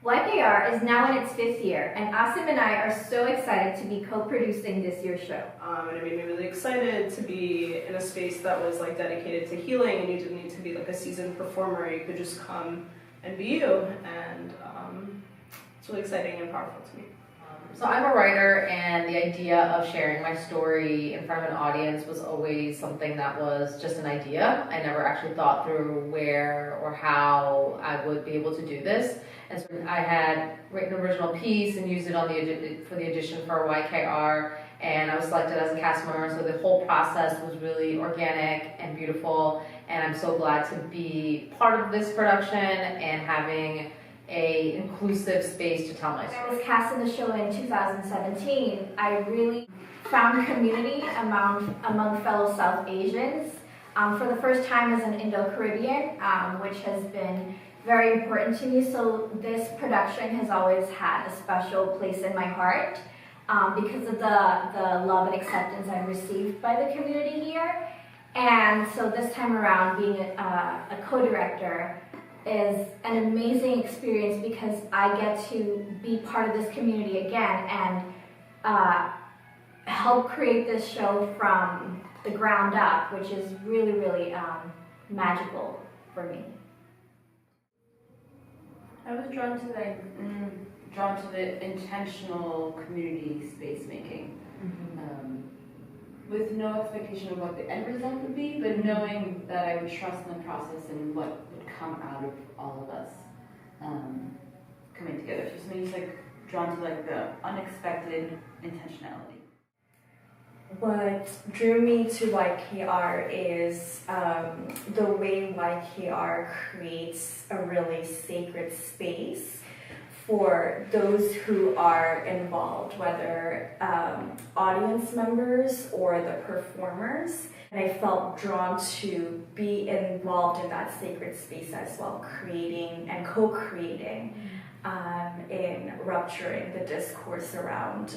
YKR is now in its 5th year, and Asim and I are so excited to be co-producing this year's show. And it made me really excited to be in a space that was like dedicated to healing, and you didn't need to be like a seasoned performer. You could just come and be you, and it's really exciting and powerful to me. So I'm a writer, and the idea of sharing my story in front of an audience was always something that was just an idea. I never actually thought through where or how I would be able to do this. And so I had written an original piece and used it for the audition for YKR, and I was selected as a cast member. So the whole process was really organic and beautiful, and I'm so glad to be part of this production and having a inclusive space to tell my story. When I was cast in the show in 2017, I really found community among fellow South Asians for the first time as an indo-caribbean, which has been very important to me. So this production has always had a special place in my heart because of the love and acceptance I've received by the community here. And so this time around, being a co-director is an amazing experience because I get to be part of this community again and help create this show from the ground up, which is really, really magical for me. I was drawn to the intentional community space making, with no expectation of what the end result would be, but knowing that I would trust in the process and what would come out of all of us coming together. So something just like drawn to like the unexpected intentionality. What drew me to YKR is the way YKR creates a really sacred space for those who are involved, whether audience members or the performers. And I felt drawn to be involved in that sacred space as well, creating and co-creating in rupturing the discourse around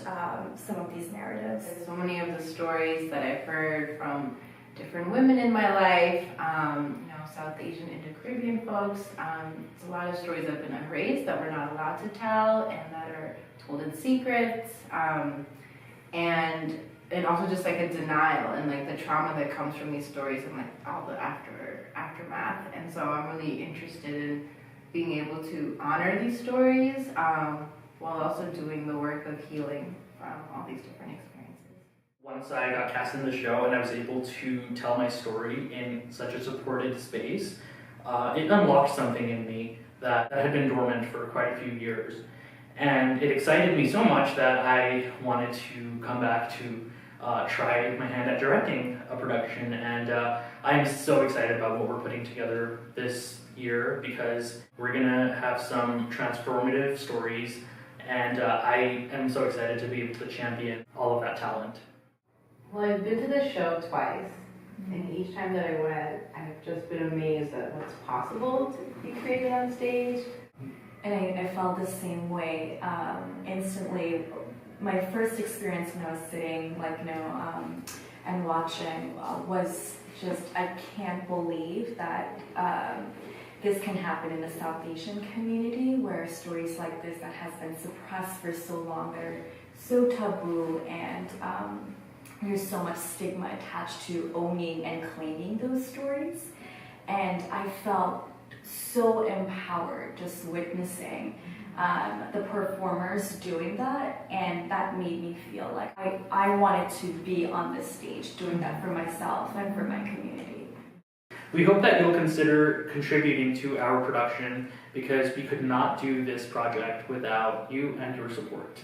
some of these narratives. There's so many of the stories that I've heard from different women in my life, South Asian, indo-Caribbean folks. It's a lot of stories that have been erased, that we're not allowed to tell, and that are told in secret, and also just like a denial and like the trauma that comes from these stories and like all the aftermath. And so I'm really interested in being able to honor these stories while also doing the work of healing from all these different experiences. Once I got cast in the show and I was able to tell my story in such a supported space, it unlocked something in me that had been dormant for quite a few years. And it excited me so much that I wanted to come back to try my hand at directing a production. And I'm so excited about what we're putting together this year because we're gonna have some transformative stories, and I am so excited to be able to champion all of that talent. Well, I've been to the show twice, and each time that I went, I've just been amazed at what's possible to be created on stage. And I felt the same way instantly. My first experience when I was sitting, and watching was just, I can't believe that this can happen in the South Asian community, where stories like this that has been suppressed for so long, that are so taboo, and there's so much stigma attached to owning and claiming those stories. And I felt so empowered just witnessing the performers doing that, and that made me feel like I wanted to be on this stage doing that for myself and for my community. We hope that you'll consider contributing to our production because we could not do this project without you and your support.